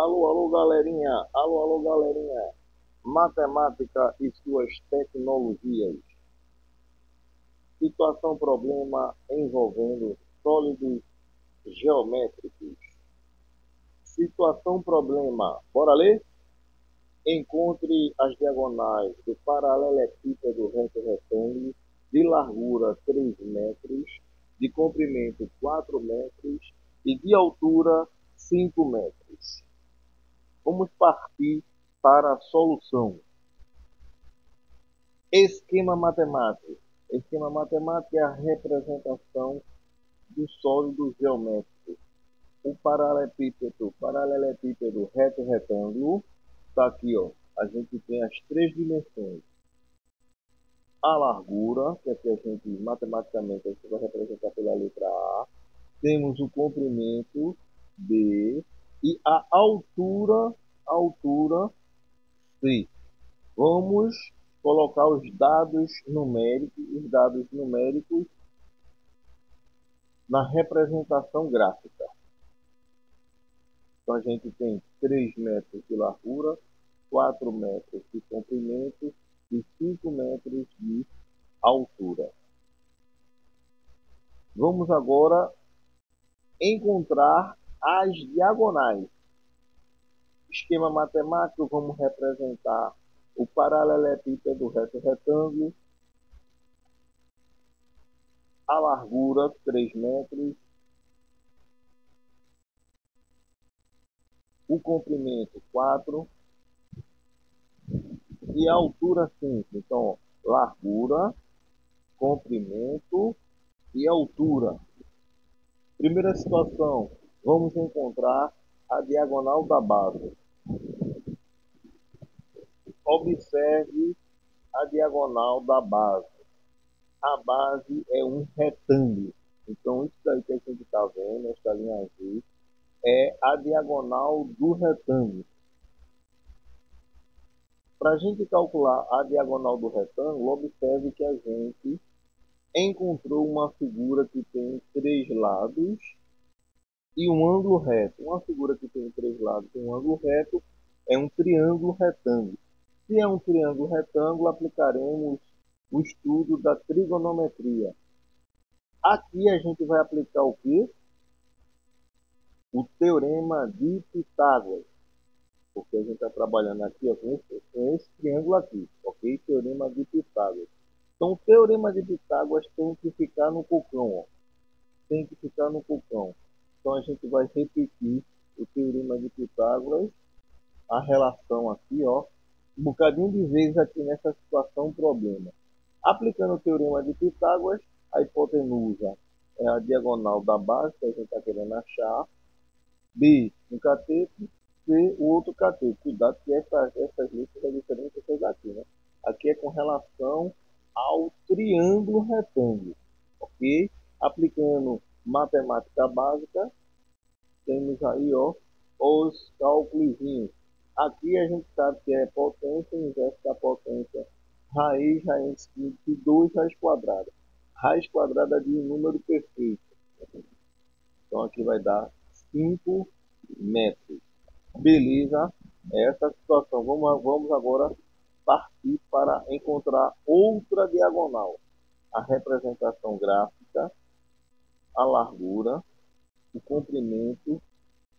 Alô, galerinha. Alô, galerinha. Matemática e suas tecnologias. Situação problema envolvendo sólidos geométricos. Situação problema. Bora ler? Encontre as diagonais do paralelepípedo reto retângulo de largura 3 metros, de comprimento 4 metros e de altura 5 metros. Vamos partir para a solução. Esquema matemático. Esquema matemático é a representação do sólido geométrico. O paralelepípedo reto retângulo está aqui, ó. A gente tem as três dimensões. A largura, que aqui a gente matematicamente a gente vai representar pela letra A. Temos o comprimento B e a altura C. Vamos colocar os dados numéricos na representação gráfica. Então a gente tem 3 metros de largura, 4 metros de comprimento e 5 metros de altura. Vamos agora encontrar as diagonais. Esquema matemático, vamos representar o paralelepípedo reto retângulo, a largura 3 metros, o comprimento 4 e a altura 5. Então, largura, comprimento e altura. Primeira situação, vamos encontrar a diagonal da base. Observe a diagonal da base. A base é um retângulo. Então, isso daí que a gente está vendo, essa linha azul, é a diagonal do retângulo. Para a gente calcular a diagonal do retângulo, observe que a gente encontrou uma figura que tem 3 lados e um ângulo reto. Uma figura que tem 3 lados e um ângulo reto é um triângulo retângulo. Se é um triângulo retângulo, aplicaremos o estudo da trigonometria. Aqui a gente vai aplicar o quê? O teorema de Pitágoras. Porque a gente está trabalhando aqui ó, com esse triângulo aqui, ok? Teorema de Pitágoras. Então, o teorema de Pitágoras tem que ficar no cocão, ó. Tem que ficar no cocão. Então, a gente vai repetir o teorema de Pitágoras, a relação aqui, ó, um bocadinho de vezes aqui nessa situação problema. Aplicando o teorema de Pitágoras, a hipotenusa é a diagonal da base que a gente está querendo achar. B, um cateto. C, o outro cateto. Cuidado que essas listas é diferente dessas daqui, né? Aqui é com relação ao triângulo retângulo, ok? Aplicando matemática básica, temos aí, ó, os cálculos. Aqui a gente sabe que é potência inversa da potência, raiz de 2 raiz quadrada. Raiz quadrada de um número perfeito. Então aqui vai dar 5 metros. Beleza, essa situação. Vamos agora partir para encontrar outra diagonal. A representação gráfica, a largura, o comprimento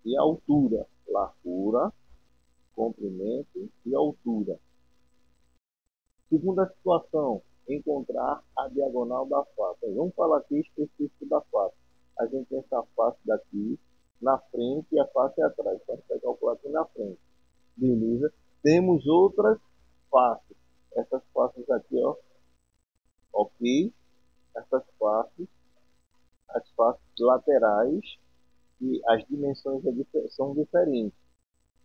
e a altura. Largura, comprimento e altura. Segunda situação, encontrar a diagonal da face. Vamos falar aqui específico da face. A gente tem essa face daqui na frente e a face atrás. Então, a gente vai calcular aqui na frente. Beleza? Temos outras faces. Essas faces aqui, ó. Ok? Essas faces, as faces laterais, e as dimensões são diferentes.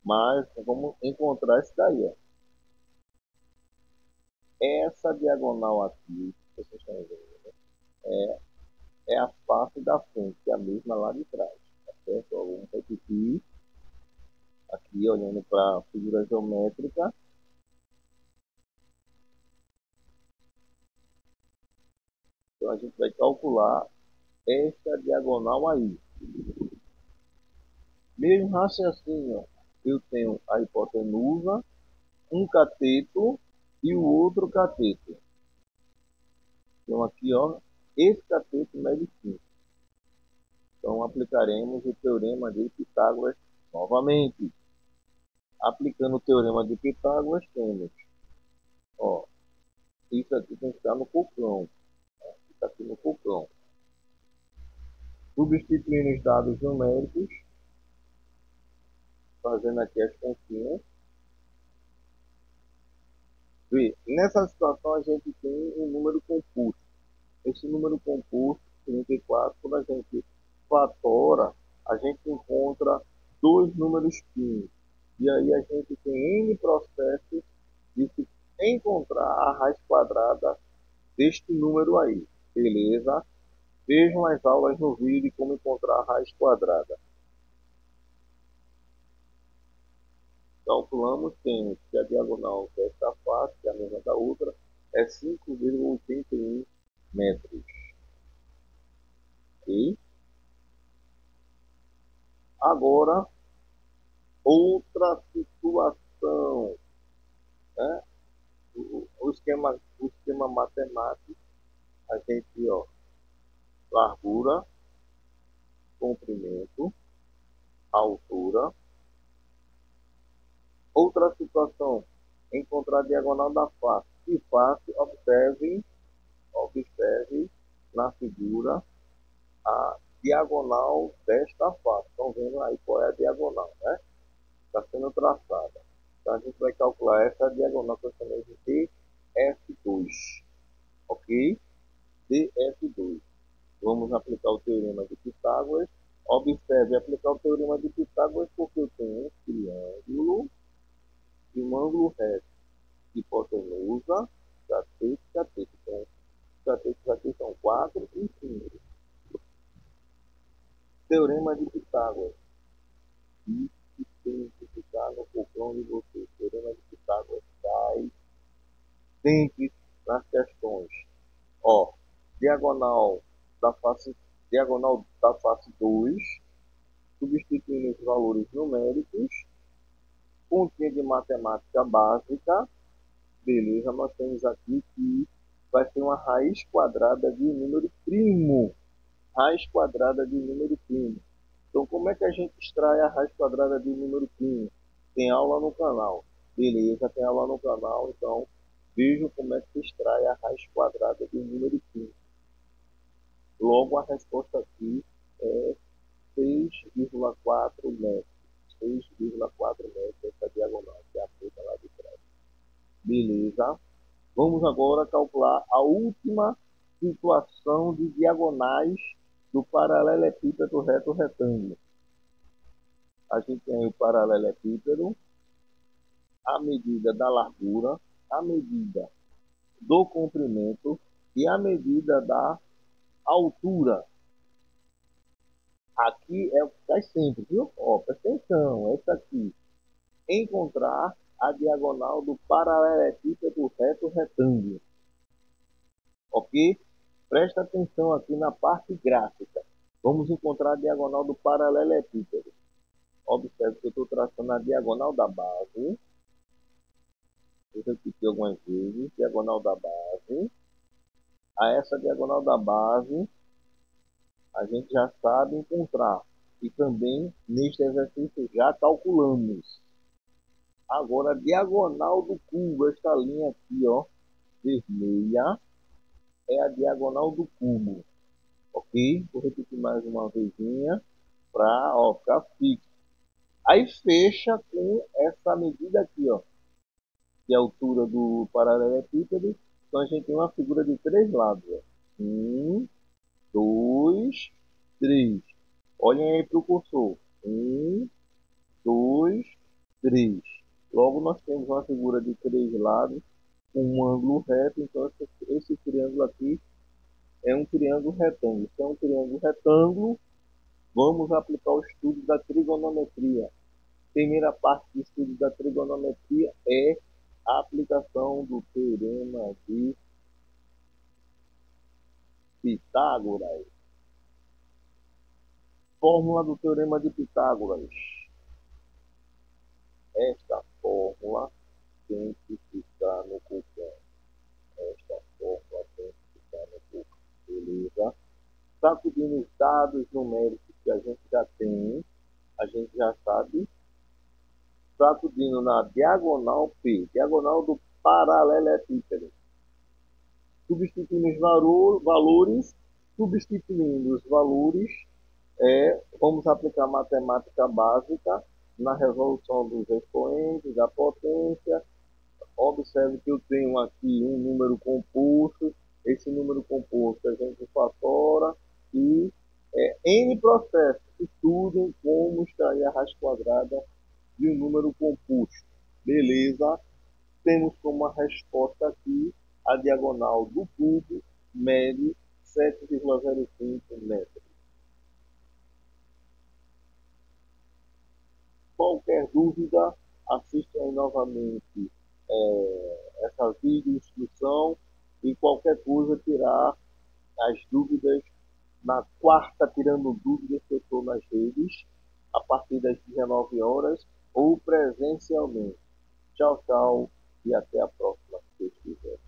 Mas vamos encontrar isso daí, ó. Essa diagonal aqui, vocês estão vendo, né? É a face da frente, que é a mesma lá de trás. Tá certo? Ó, vamos repetir. Aqui, olhando para a figura geométrica. Então, a gente vai calcular essa diagonal aí. Mesmo raciocínio. eu tenho a hipotenusa, um cateto e o outro cateto. Então aqui, ó, esse cateto mede 5. Então aplicaremos o teorema de Pitágoras novamente. Aplicando o teorema de Pitágoras, temos, ó, isso aqui tem que estar no cocão. Fica aqui no cocão. Substituindo os dados numéricos, fazendo aqui as continhas. Vê, nessa situação a gente tem um número composto. Esse número composto, 34, quando a gente fatora, a gente encontra dois números primos. E aí a gente tem N processos de se encontrar a raiz quadrada deste número aí. Beleza? Vejam as aulas no vídeo de como encontrar a raiz quadrada. Calculamos, temos que a diagonal desta face, que é a mesma da outra, é 5,81 metros. Ok? Agora, outra situação. Né? O esquema matemático, a gente, ó, largura, comprimento, altura. Outra situação, encontrar a diagonal da face. Que face, observe na figura a diagonal desta face. Estão vendo aí qual é a diagonal, né? Está sendo traçada. Então a gente vai calcular essa diagonal que eu chamei de DF2. Ok? DF2. Vamos aplicar o teorema de Pitágoras. Observe aplicar o teorema de Pitágoras porque eu tenho um triângulo e um ângulo reto. Hipotenusa, cateto, cateto. Então, os catetos aqui são 4 e 5. Teorema de Pitágoras. Isso tem que ficar no cocão de vocês. Teorema de Pitágoras cai sempre nas questões. Ó, diagonal diagonal da face 2, substituindo os valores numéricos, continha de matemática básica, beleza, nós temos aqui que vai ser uma raiz quadrada de um número primo. Raiz quadrada de um número primo. Então, como é que a gente extrai a raiz quadrada de um número primo? Tem aula no canal. Beleza, tem aula no canal, então vejam como é que se extrai a raiz quadrada de um número primo. Logo, a resposta aqui é 6,4 metros. 6,4 metros essa diagonal, que é a feita lá de trás. Beleza? Vamos agora calcular a última situação de diagonais do paralelepípedo reto retângulo. A gente tem o paralelepípedo, a medida da largura, a medida do comprimento e a medida da altura. Aqui é o que cai sempre, viu? Ó, presta atenção, essa aqui. Encontrar a diagonal do paralelepípedo reto retângulo. Ok? Presta atenção aqui na parte gráfica. Vamos encontrar a diagonal do paralelepípedo. Observe que eu estou traçando a diagonal da base. Vou repetir algumas vezes. Diagonal da base. A essa diagonal da base, a gente já sabe encontrar. E também, neste exercício, já calculamos. Agora, a diagonal do cubo, esta linha aqui, ó, vermelha, é a diagonal do cubo. Ok? Vou repetir mais uma vezinha para ficar fixo. Aí fecha com essa medida aqui, ó, que é a altura do paralelepípedo. Então a gente tem uma figura de 3 lados. Ó. 1, 2, 3. Olhem aí para o cursor. 1, 2, 3. Logo nós temos uma figura de 3 lados com um ângulo reto. Então esse triângulo aqui é um triângulo retângulo. Se é um triângulo retângulo, vamos aplicar o estudo da trigonometria. Primeira parte do estudo da trigonometria é a aplicação do teorema de Pitágoras. Fórmula do teorema de Pitágoras. dados numéricos que a gente já tem, a gente já sabe, sacudindo na diagonal P, diagonal do paralelepípedo. Substituindo os valores, substituindo os valores, vamos aplicar matemática básica na resolução dos expoentes, da potência. Observe que eu tenho aqui um número composto, esse número composto a gente fatora e N processos. Estudem como extrair a raiz quadrada de um número composto. Beleza? Temos como a resposta aqui a diagonal do cubo mede 7,05 metros. Qualquer dúvida, assistam aí novamente essa vídeo instrução e qualquer coisa tirar as dúvidas na quarta, tirando dúvidas que eu estou nas redes, a partir das 19 horas ou presencialmente. Tchau, tchau e até a próxima, se Deus quiser.